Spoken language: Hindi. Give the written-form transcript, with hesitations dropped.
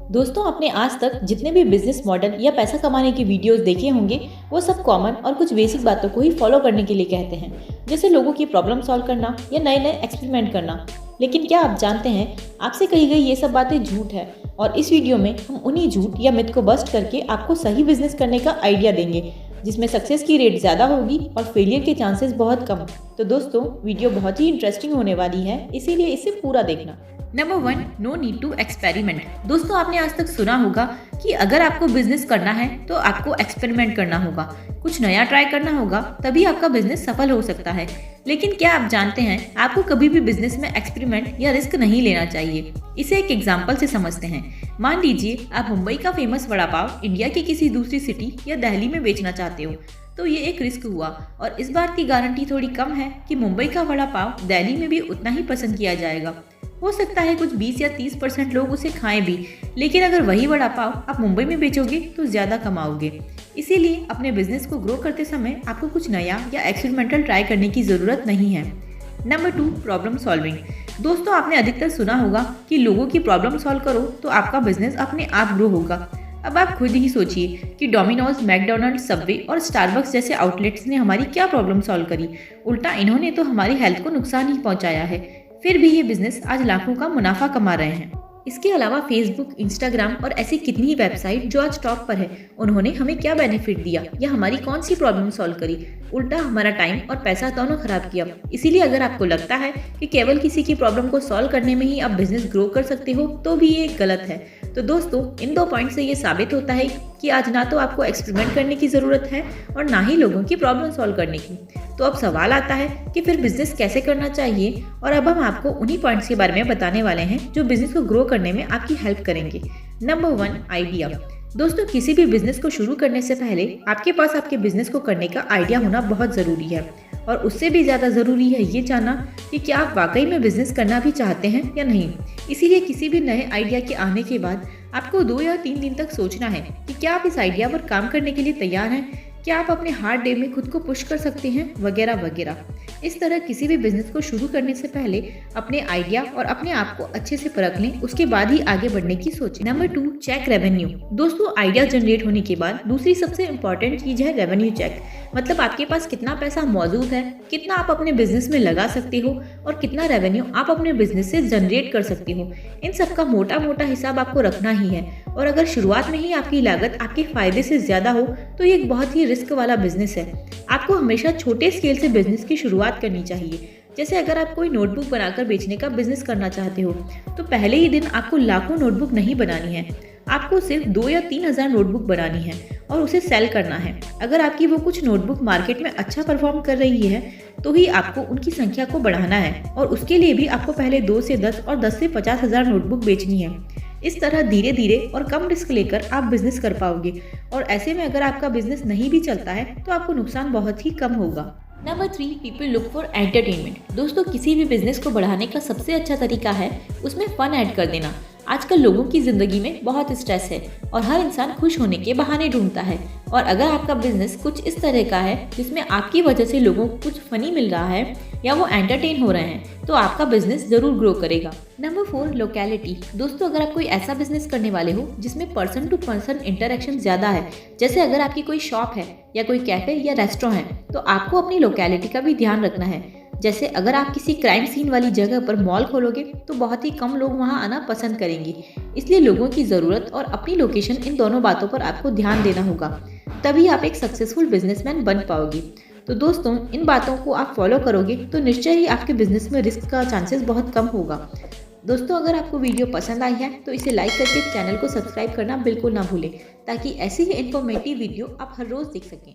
दोस्तों, आपने आज तक जितने भी बिजनेस मॉडल या पैसा कमाने की वीडियोस देखे होंगे, वो सब कॉमन और कुछ बेसिक बातों को ही फॉलो करने के लिए कहते हैं, जैसे लोगों की प्रॉब्लम सॉल्व करना या नए नए एक्सपेरिमेंट करना। लेकिन क्या आप जानते हैं, आपसे कही गई ये सब बातें झूठ है। और इस वीडियो में हम उन्हीं झूठ या मिथ को बस्ट करके आपको सही बिजनेस करने का आइडिया देंगे, जिसमें सक्सेस की रेट ज़्यादा होगी और फेलियर के चांसेस बहुत कम। तो दोस्तों, वीडियो बहुत ही इंटरेस्टिंग होने वाली है, इसीलिए इसे पूरा देखना। Number 1, no need to experiment. दोस्तों, आपने आज तक सुना होगा कि अगर आपको बिजनेस करना है तो आपको एक्सपेरिमेंट करना होगा, कुछ नया ट्राई करना होगा, तभी आपका बिजनेस सफल हो सकता है। लेकिन क्या आप जानते हैं, आपको कभी भी बिजनेस में एक्सपेरिमेंट या रिस्क नहीं लेना चाहिए। इसे एक एग्जांपल से समझते हैं। मान लीजिए आप मुंबई का फेमस वड़ा पाव इंडिया की किसी दूसरी सिटी या दिल्ली में बेचना चाहते हो, तो ये एक रिस्क हुआ और इस बात की गारंटी थोड़ी कम है कि मुंबई का वड़ा पाव दिल्ली में भी उतना ही पसंद किया जाएगा। हो सकता है कुछ 20 या 30% लोग उसे खाएं भी, लेकिन अगर वही वड़ा पाव आप मुंबई में बेचोगे तो ज़्यादा कमाओगे। इसीलिए अपने बिजनेस को ग्रो करते समय आपको कुछ नया या एक्सपेरिमेंटल ट्राई करने की ज़रूरत नहीं है। Number 2, problem solving. दोस्तों, आपने अधिकतर सुना होगा कि लोगों की प्रॉब्लम सॉल्व करो तो आपका बिजनेस अपने आप ग्रो होगा। अब आप खुद ही सोचिए कि डोमिनोज, मैकडोनल्ड्स, सबवे और स्टारबक्स जैसे आउटलेट्स ने हमारी क्या प्रॉब्लम सॉल्व करी। उल्टा इन्होंने तो हमारी हेल्थ को नुकसान ही पहुंचाया है। फिर भी ये बिजनेस आज लाखों का मुनाफा कमा रहे हैं। इसके अलावा फेसबुक, इंस्टाग्राम और ऐसी कितनी ही वेबसाइट जो आज टॉप पर है, उन्होंने हमें क्या बेनिफिट दिया या हमारी कौन सी प्रॉब्लम सॉल्व करी। उल्टा हमारा टाइम और पैसा दोनों खराब किया। इसीलिए अगर आपको लगता है कि केवल किसी की प्रॉब्लम को सॉल्व करने में ही आप बिजनेस ग्रो कर सकते हो, तो भी ये गलत है। तो दोस्तों, इन 2 पॉइंट से ये साबित होता है कि आज ना तो आपको एक्सपेरिमेंट करने की ज़रूरत है और ना ही लोगों की प्रॉब्लम सॉल्व करने की। तो अब सवाल आता है कि फिर बिजनेस कैसे करना चाहिए, और अब हम आपको उन्हीं पॉइंट्स के बारे में बताने वाले हैं जो बिजनेस को ग्रो करने में आपकी हेल्प करेंगे। Number 1, idea. दोस्तों, किसी भी बिजनेस को शुरू करने से पहले आपके पास आपके बिजनेस को करने का आइडिया होना बहुत ज़रूरी है, और उससे भी ज़्यादा ज़रूरी है ये जानना कि क्या आप वाकई में बिजनेस करना भी चाहते हैं या नहीं। इसीलिए किसी भी नए आइडिया के आने के बाद आपको 2 या 3 दिन तक सोचना है कि क्या आप इस आइडिया पर काम करने के लिए तैयार हैं, क्या आप अपने हार्ड डे में खुद को पुश कर सकते हैं, वगैरह वगैरह। इस तरह किसी भी बिजनेस को शुरू करने से पहले अपने आइडिया और अपने आप को अच्छे से परख लें, उसके बाद ही आगे बढ़ने की सोचें। Number 2, check revenue. दोस्तों, आइडिया जनरेट होने के बाद दूसरी सबसे इंपॉर्टेंट चीज है रेवेन्यू चेक। मतलब आपके पास कितना पैसा मौजूद है, कितना आप अपने बिजनेस में लगा सकते हो और कितना रेवेन्यू आप अपने बिजनेस से जनरेट कर सकते हो। इन सब का मोटा मोटा हिसाब आपको रखना ही है, और अगर शुरुआत में ही आपकी लागत आपके फायदे से ज्यादा हो तो ये एक बहुत ही रिस्क वाला बिजनेस है। आपको हमेशा छोटे स्केल से बिजनेस की शुरुआत करनी चाहिए। जैसे अगर आप कोई नोटबुक बनाकर बेचने का बिजनेस करना चाहते हो, तो पहले ही दिन आपको लाखों नोटबुक नहीं बनानी है। आपको सिर्फ 2 या 3 हज़ार नोटबुक बनानी है और उसे सेल करना है। अगर आपकी वो कुछ नोटबुक मार्केट में अच्छा परफॉर्म कर रही है, तो ही आपको उनकी संख्या को बढ़ाना है, और उसके लिए भी आपको पहले 2 से 10 और 10 से 50 हज़ार नोटबुक बेचनी है। इस तरह धीरे धीरे और कम रिस्क लेकर आप बिजनेस कर पाओगे, और ऐसे में अगर आपका बिजनेस नहीं भी चलता है तो आपको नुकसान बहुत ही कम होगा। Number 3, people look for entertainment. दोस्तों, किसी भी बिजनेस को बढ़ाने का सबसे अच्छा तरीका है उसमें फन ऐड कर देना। आजकल लोगों की जिंदगी में बहुत स्ट्रेस है और हर इंसान खुश होने के बहाने ढूंढता है, और अगर आपका बिजनेस कुछ इस तरह का है जिसमें आपकी वजह से लोगों को कुछ फनी मिल रहा है या वो एंटरटेन हो रहे हैं, तो आपका बिजनेस जरूर ग्रो करेगा। Number 4, locality. दोस्तों, अगर आप कोई ऐसा बिजनेस करने वाले हो जिसमें पर्सन टू पर्सन इंटरेक्शन ज्यादा है, जैसे अगर आपकी कोई शॉप है या कोई कैफे या रेस्टोरेंट है, तो आपको अपनी लोकेलिटी का भी ध्यान रखना है। जैसे अगर आप किसी क्राइम सीन वाली जगह पर मॉल खोलोगे तो बहुत ही कम लोग वहां आना पसंद करेंगे। इसलिए लोगों की ज़रूरत और अपनी लोकेशन, इन दोनों बातों पर आपको ध्यान देना होगा, तभी आप एक सक्सेसफुल बिजनेसमैन बन पाओगे। तो दोस्तों, इन बातों को आप फॉलो करोगे तो निश्चय ही आपके बिजनेस में रिस्क का चांसेस बहुत कम होगा। दोस्तों, अगर आपको वीडियो पसंद आई है तो इसे लाइक करके चैनल को सब्सक्राइब करना बिल्कुल ना भूलें, ताकि ऐसी ही इन्फॉर्मेटिव वीडियो आप हर रोज़ देख सकें।